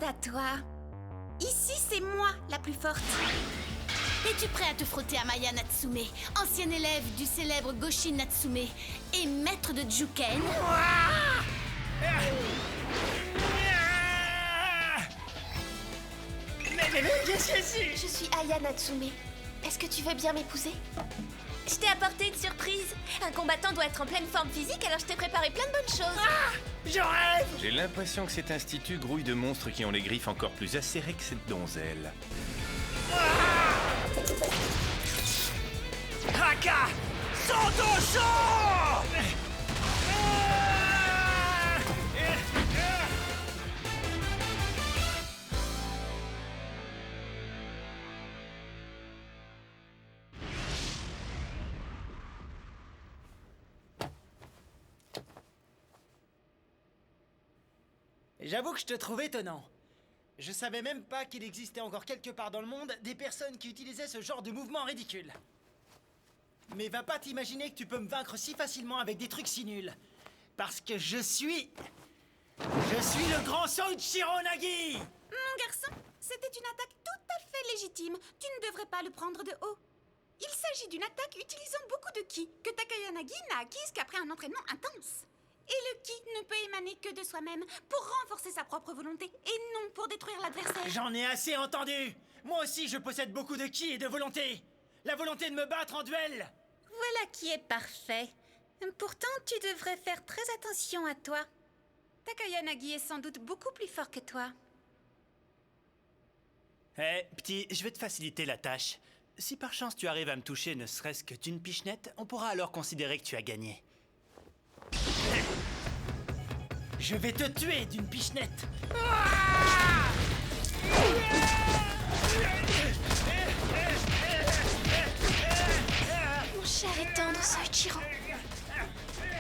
Garde à toi. Ici, c'est moi, la plus forte. Es-tu prêt à te frotter à Maya Natsume, ancienne élève du célèbre Goshin Natsume et maître de Juken? Mais qu'est-ce que c'est? Je suis Aya Natsume. Est-ce que tu veux bien m'épouser? Je t'ai apporté une surprise. Un combattant doit être en pleine forme physique, alors je t'ai préparé plein de bonnes choses. Je rêve! J'ai l'impression que cet institut grouille de monstres qui ont les griffes encore plus acérées que cette donzelle. Haka! Santosho! J'avoue que je te trouve étonnant. Je savais même pas qu'il existait encore quelque part dans le monde des personnes qui utilisaient ce genre de mouvement ridicule. Mais va pas t'imaginer que tu peux me vaincre si facilement avec des trucs si nuls. Parce que je suis le grand Soichiro Nagi! Mon garçon, c'était une attaque tout à fait légitime. Tu ne devrais pas le prendre de haut. Il s'agit d'une attaque utilisant beaucoup de ki, que Takayanagi n'a acquise qu'après un entraînement intense. Et le ki ne peut émaner que de soi-même pour renforcer sa propre volonté et non pour détruire l'adversaire. J'en ai assez entendu! Moi aussi je possède beaucoup de ki et de volonté! La volonté de me battre en duel! Voilà qui est parfait. Pourtant, tu devrais faire très attention à toi. Takayanagi est sans doute beaucoup plus fort que toi. Petit, je vais te faciliter la tâche. Si par chance tu arrives à me toucher ne serait-ce que d'une pichenette, on pourra alors considérer que tu as gagné. Je vais te tuer d'une pichenette! Mon cher et tendre Soichiro.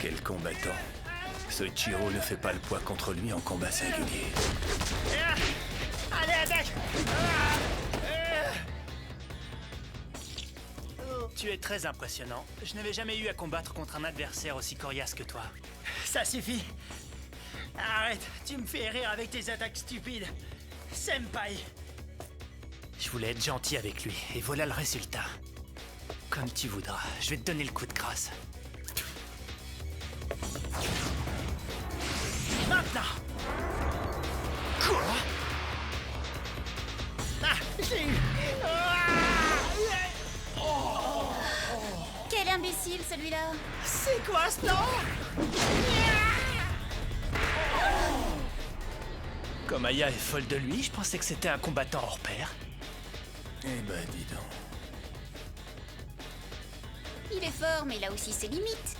Quel combattant! Soichiro ne fait pas le poids contre lui en combat singulier. Allez, attaque! Tu es très impressionnant. Je n'avais jamais eu à combattre contre un adversaire aussi coriace que toi. Ça suffit! Arrête, tu me fais rire avec tes attaques stupides. Senpai! Je voulais être gentil avec lui, et voilà le résultat. Comme tu voudras, je vais te donner le coup de grâce. Maintenant! Quoi? Ah, je l'ai eu! Quel imbécile, celui-là! C'est quoi ce nom? Comme Aya est folle de lui, je pensais que c'était un combattant hors pair. Eh ben, dis donc. Il est fort, mais il a aussi ses limites.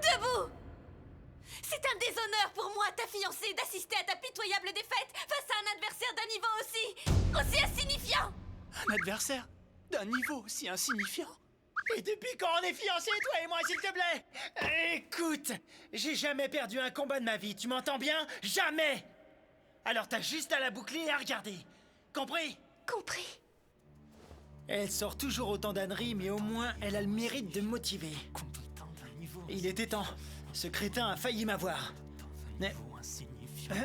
Debout! C'est un déshonneur pour moi, ta fiancée, d'assister à ta pitoyable défaite face à un adversaire d'un niveau aussi insignifiant! Un adversaire d'un niveau si insignifiant. Et depuis quand on est fiancés, toi et moi, s'il te plaît? Écoute, j'ai jamais perdu un combat de ma vie, tu m'entends bien? Jamais! Alors t'as juste à la boucler et à regarder. Compris? Compris. Elle sort toujours autant d'âneries, mais au moins elle a le mérite de me motiver. Combattant d'un niveau Il était temps. Ce crétin a failli m'avoir. Mais... insignifiant.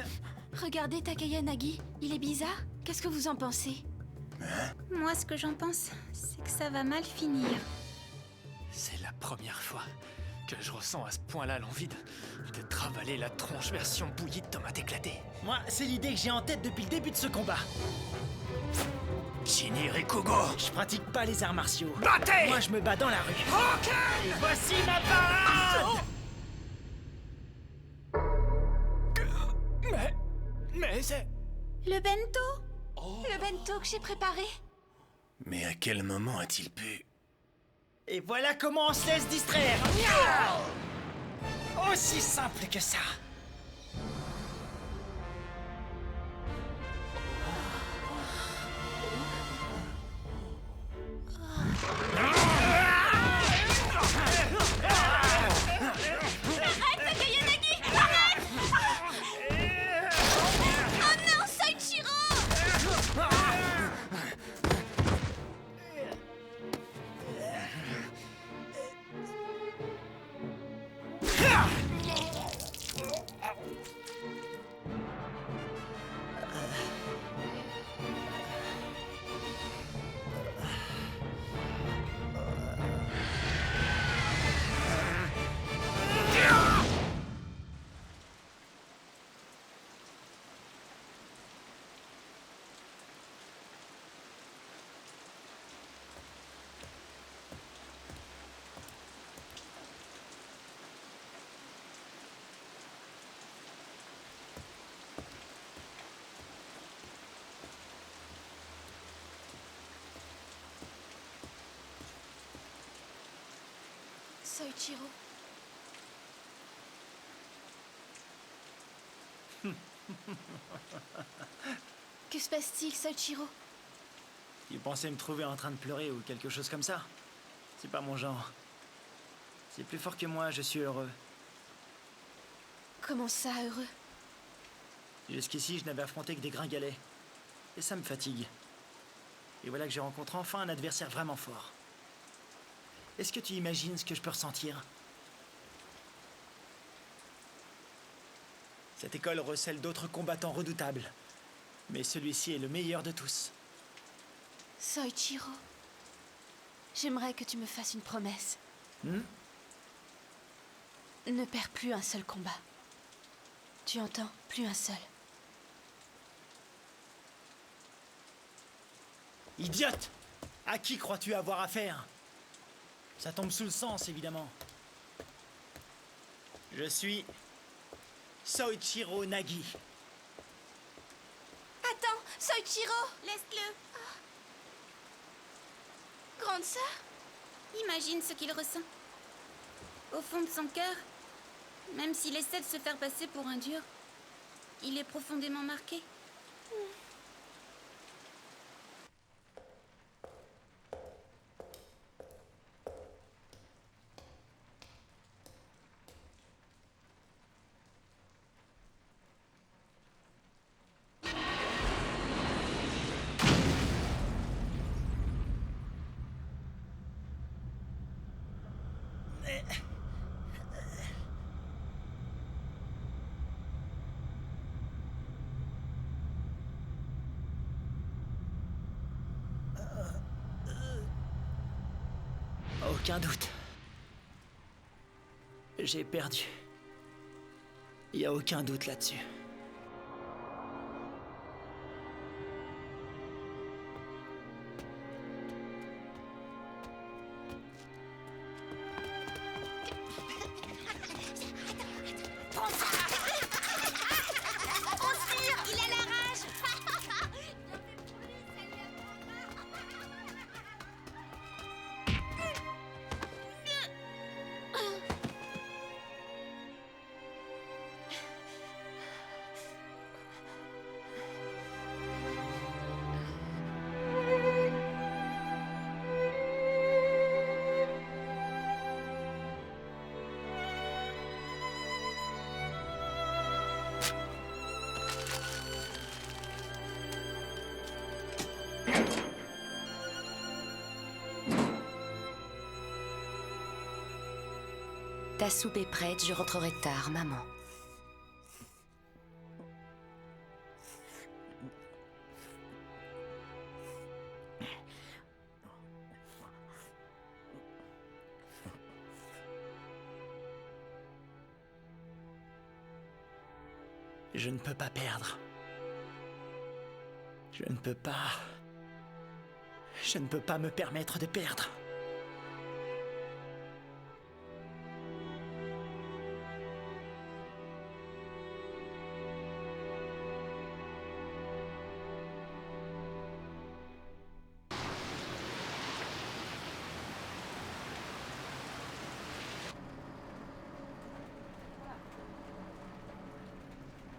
Regardez Takayanagi, il est bizarre. Qu'est-ce que vous en pensez? Moi, ce que j'en pense, c'est que ça va mal finir. C'est la première fois que je ressens à ce point-là l'envie de travailler la tronche version bouillie de tomates éclatées. Moi, c'est l'idée que j'ai en tête depuis le début de ce combat. Shinji Rikugo! Je pratique pas les arts martiaux. Battez! Moi, je me bats dans la rue. Et voici ma parade! Mais c'est... Le bento? Le bento que j'ai préparé. Mais à quel moment a-t-il pu... Et voilà comment on se laisse distraire. Aussi simple que ça. Takayanagi, arrête! Oh non, Soichiro! Soichiro. Que se passe-t-il, Soichiro? Tu pensais me trouver en train de pleurer ou quelque chose comme ça? C'est pas mon genre. C'est plus fort que moi, je suis heureux. Comment ça, heureux? Jusqu'ici, je n'avais affronté que des gringalets. Et ça me fatigue. Et voilà que j'ai rencontré enfin un adversaire vraiment fort. Est-ce que tu imagines ce que je peux ressentir? Cette école recèle d'autres combattants redoutables. Mais celui-ci est le meilleur de tous. Soichiro. J'aimerais que tu me fasses une promesse. Ne perds plus un seul combat. Tu entends? Plus un seul. Idiote! À qui crois-tu avoir affaire? Ça tombe sous le sens, évidemment. Je suis Soichiro Nagi. Attends, Soichiro! Laisse-le. Grande sœur? Imagine ce qu'il ressent. Au fond de son cœur, même s'il essaie de se faire passer pour un dur, il est profondément marqué. Aucun doute. J'ai perdu. Il n'y a aucun doute là-dessus. Il a la rage. Ta soupe est prête, je rentrerai tard, maman. Je ne peux pas perdre. Je ne peux pas... Je ne peux pas me permettre de perdre.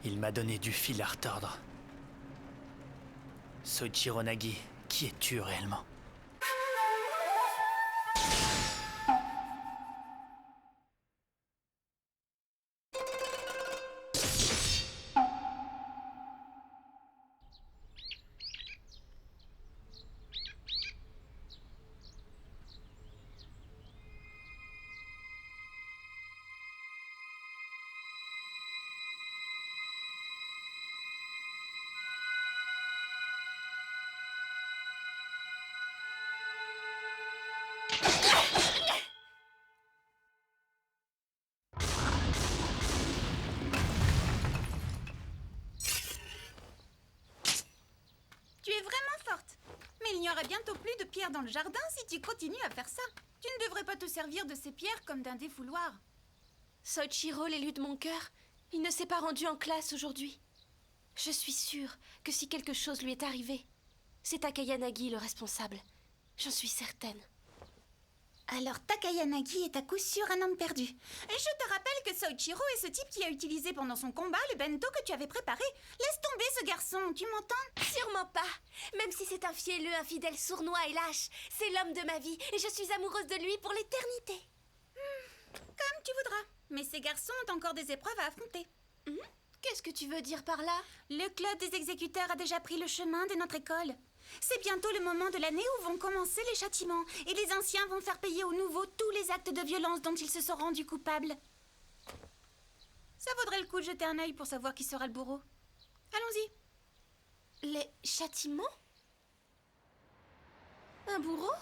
Il m'a donné du fil à retordre. Soichiro Nagi, qui es-tu réellement? Tu es vraiment forte. Mais il n'y aura bientôt plus de pierres dans le jardin si tu continues à faire ça. Tu ne devrais pas te servir de ces pierres comme d'un défouloir. Soichiro, l'élu de mon cœur, il ne s'est pas rendu en classe aujourd'hui. Je suis sûre que si quelque chose lui est arrivé, c'est Takaya Nagi le responsable. J'en suis certaine. Alors Takayanagi est à coup sûr un homme perdu. Je te rappelle que Soichiro est ce type qui a utilisé pendant son combat le bento que tu avais préparé. Laisse tomber ce garçon, tu m'entends? Sûrement pas. Même si c'est un fielleux, infidèle, sournois et lâche, c'est l'homme de ma vie et je suis amoureuse de lui pour l'éternité. Comme tu voudras. Mais ces garçons ont encore des épreuves à affronter. Qu'est-ce que tu veux dire par là? Le club des exécuteurs a déjà pris le chemin de notre école. C'est bientôt le moment de l'année où vont commencer les châtiments et les anciens vont faire payer aux nouveaux tous les actes de violence dont ils se sont rendus coupables. Ça vaudrait le coup de jeter un œil pour savoir qui sera le bourreau. Allons-y. Les châtiments? Un bourreau?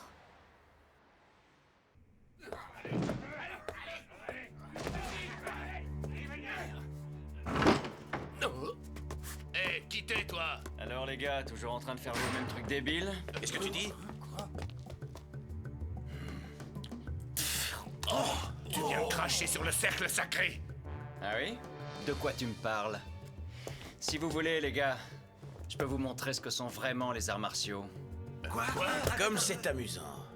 Hé, quittez, toi! Alors les gars, toujours en train de faire le même truc débile? Qu'est-ce que tu dis? Oh! Tu viens de cracher sur le cercle sacré! Ah oui? De quoi tu me parles? Si vous voulez les gars, je peux vous montrer ce que sont vraiment les arts martiaux. Quoi? Comme c'est amusant.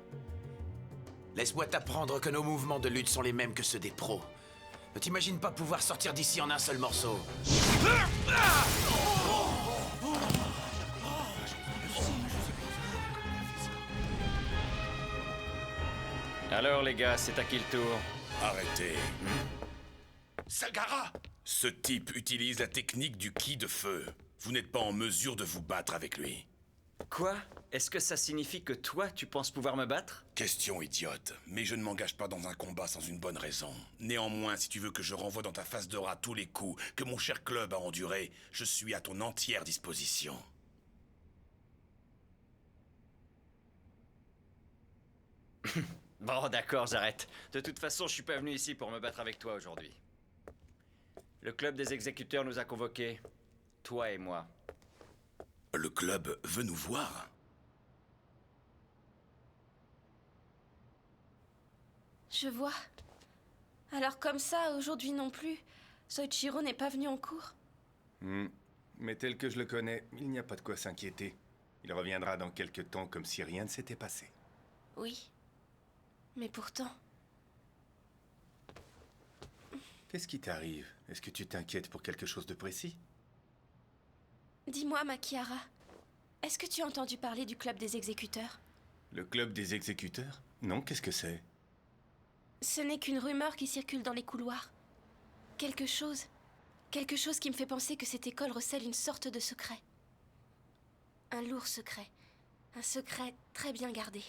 Laisse-moi t'apprendre que nos mouvements de lutte sont les mêmes que ceux des pros. Ne t'imagine pas pouvoir sortir d'ici en un seul morceau. Alors les gars, c'est à qui le tour? Arrêtez. Sagara! Ce type utilise la technique du ki de feu. Vous n'êtes pas en mesure de vous battre avec lui. Quoi? Est-ce que ça signifie que toi, tu penses pouvoir me battre? Question idiote, mais je ne m'engage pas dans un combat sans une bonne raison. Néanmoins, si tu veux que je renvoie dans ta face de rat tous les coups que mon cher club a endurés, je suis à ton entière disposition. Bon, d'accord, j'arrête. De toute façon, je suis pas venu ici pour me battre avec toi aujourd'hui. Le club des exécuteurs nous a convoqués. Toi et moi. Le club veut nous voir. Je vois. Alors comme ça, aujourd'hui non plus, Soichiro n'est pas venu en cours? Mais tel que je le connais, il n'y a pas de quoi s'inquiéter. Il reviendra dans quelque temps comme si rien ne s'était passé. Oui. Mais pourtant... Qu'est-ce qui t'arrive? Est-ce que tu t'inquiètes pour quelque chose de précis? Dis-moi, Makiara, est-ce que tu as entendu parler du club des exécuteurs? Le club des exécuteurs? Non, qu'est-ce que c'est? Ce n'est qu'une rumeur qui circule dans les couloirs. Quelque chose qui me fait penser que cette école recèle une sorte de secret. Un lourd secret. Un secret très bien gardé.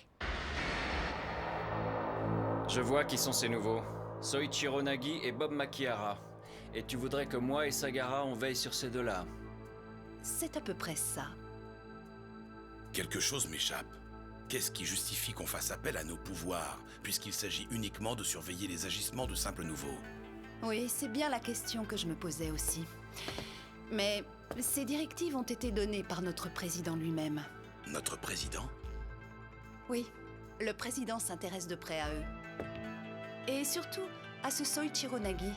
Je vois qui sont ces nouveaux. Soichiro Nagi et Bob Makiara. Et tu voudrais que moi et Sagara on veille sur ces deux-là? C'est à peu près ça. Quelque chose m'échappe. Qu'est-ce qui justifie qu'on fasse appel à nos pouvoirs, puisqu'il s'agit uniquement de surveiller les agissements de simples nouveaux? Oui, c'est bien la question que je me posais aussi. Mais ces directives ont été données par notre président lui-même. Notre président? Oui, le président s'intéresse de près à eux. Et surtout, à ce Soichiro Nagi.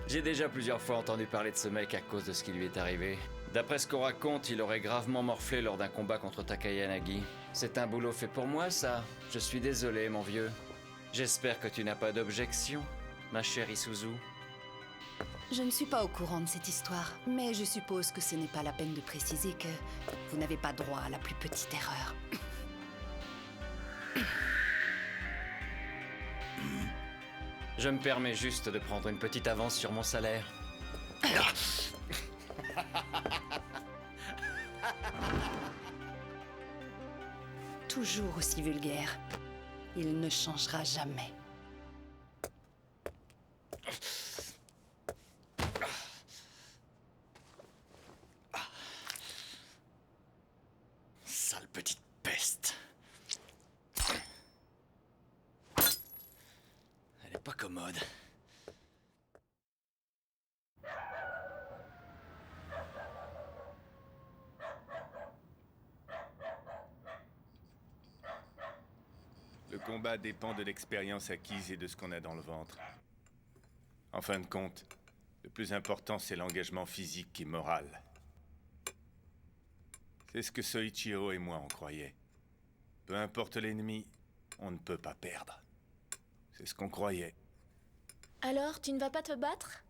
J'ai déjà plusieurs fois entendu parler de ce mec à cause de ce qui lui est arrivé. D'après ce qu'on raconte, il aurait gravement morflé lors d'un combat contre Takayanagi. C'est un boulot fait pour moi, ça. Je suis désolé, mon vieux. J'espère que tu n'as pas d'objection, ma chère Isuzu. Je ne suis pas au courant de cette histoire, mais je suppose que ce n'est pas la peine de préciser que vous n'avez pas droit à la plus petite erreur. Je me permets juste de prendre une petite avance sur mon salaire. Toujours aussi vulgaire. Il ne changera jamais. Sale petite peste. Elle est pas commode. Le combat dépend de l'expérience acquise et de ce qu'on a dans le ventre. En fin de compte, le plus important, c'est l'engagement physique et moral. C'est ce que Soichiro et moi en croyaient. Peu importe l'ennemi, on ne peut pas perdre. C'est ce qu'on croyait. Alors, tu ne vas pas te battre?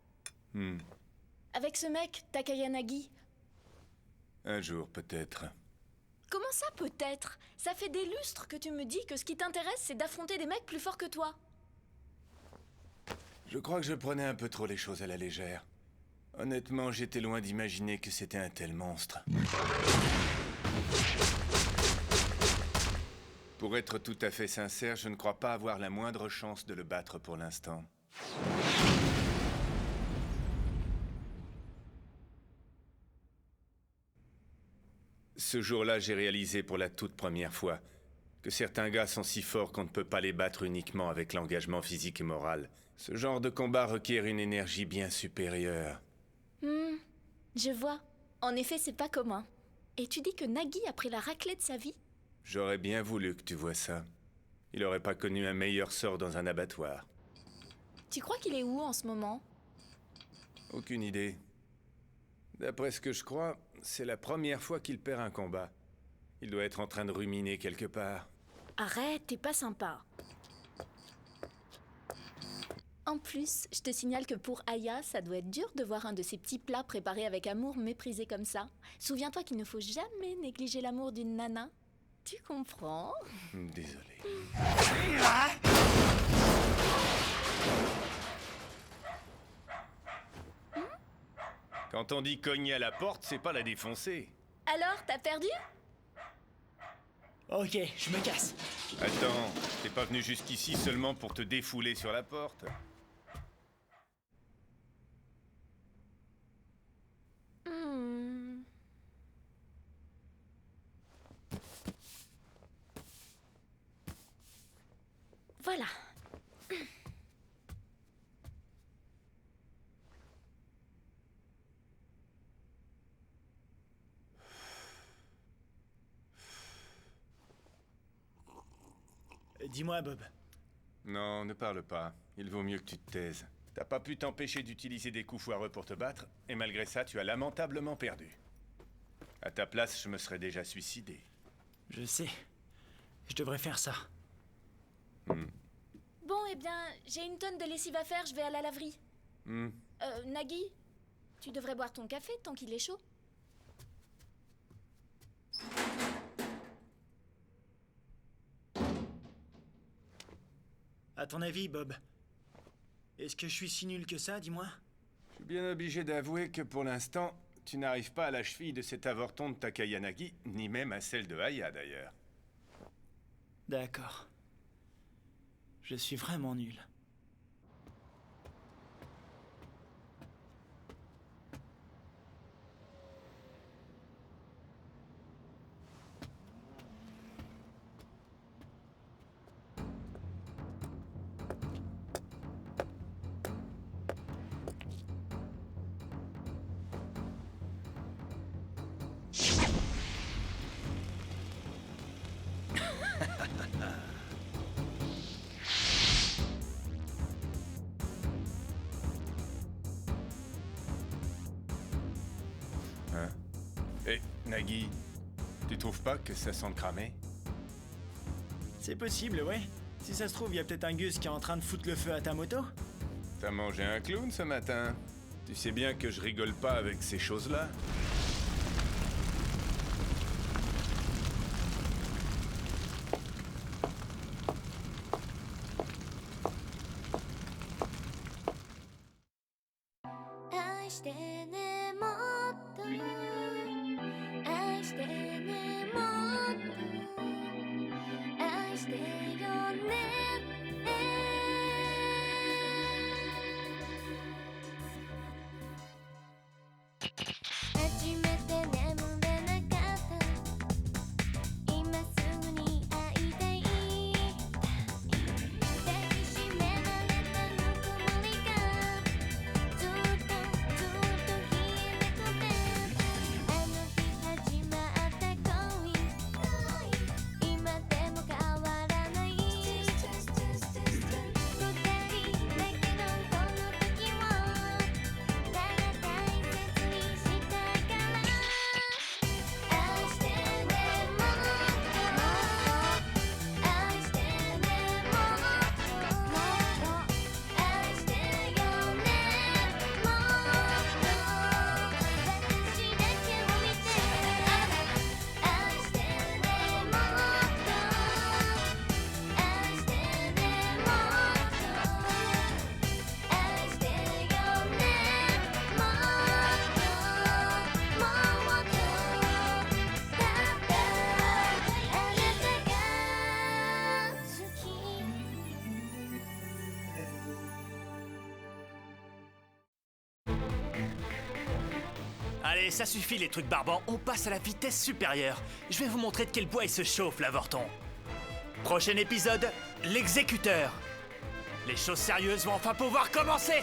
Avec ce mec, Takayanagi? Un jour, peut-être. Comment ça, peut-être? Ça fait des lustres que tu me dis que ce qui t'intéresse, c'est d'affronter des mecs plus forts que toi. Je crois que je prenais un peu trop les choses à la légère. Honnêtement, j'étais loin d'imaginer que c'était un tel monstre. Pour être tout à fait sincère, je ne crois pas avoir la moindre chance de le battre pour l'instant. Ce jour-là, j'ai réalisé pour la toute première fois que certains gars sont si forts qu'on ne peut pas les battre uniquement avec l'engagement physique et moral. Ce genre de combat requiert une énergie bien supérieure. Je vois. En effet, c'est pas commun. Et tu dis que Nagi a pris la raclée de sa vie? J'aurais bien voulu que tu vois ça. Il aurait pas connu un meilleur sort dans un abattoir. Tu crois qu'il est où en ce moment? Aucune idée. D'après ce que je crois, c'est la première fois qu'il perd un combat. Il doit être en train de ruminer quelque part. Arrête, t'es pas sympa. En plus, je te signale que pour Aya, ça doit être dur de voir un de ces petits plats préparés avec amour méprisé comme ça. Souviens-toi qu'il ne faut jamais négliger l'amour d'une nana. Tu comprends? Désolé. Quand on dit cogner à la porte, c'est pas la défoncer. Alors, t'as perdu? Ok, je me casse. Attends, t'es pas venu jusqu'ici seulement pour te défouler sur la porte. Voilà. Dis-moi, Bob. Non, ne parle pas. Il vaut mieux que tu te taises. T'as pas pu t'empêcher d'utiliser des coups foireux pour te battre, et malgré ça, tu as lamentablement perdu. À ta place, je me serais déjà suicidé. Je sais. Je devrais faire ça. Bon, eh bien, j'ai une tonne de lessive à faire, je vais à la laverie. Nagi, tu devrais boire ton café tant qu'il est chaud. À ton avis, Bob, est-ce que je suis si nul que ça, dis-moi? Je suis bien obligé d'avouer que pour l'instant, tu n'arrives pas à la cheville de cet avorton de Takayanagi, ni même à celle de Aya d'ailleurs. D'accord. Je suis vraiment nul. Hé, Nagi, tu trouves pas que ça sent cramé? C'est possible, ouais. Si ça se trouve, il y a peut-être un Gus qui est en train de foutre le feu à ta moto. T'as mangé un clown ce matin? Tu sais bien que je rigole pas avec ces choses-là. ça suffit les trucs barbants, on passe à la vitesse supérieure. Je vais vous montrer de quel bois il se chauffe, l'avorton. Prochain épisode, l'exécuteur. Les choses sérieuses vont enfin pouvoir commencer.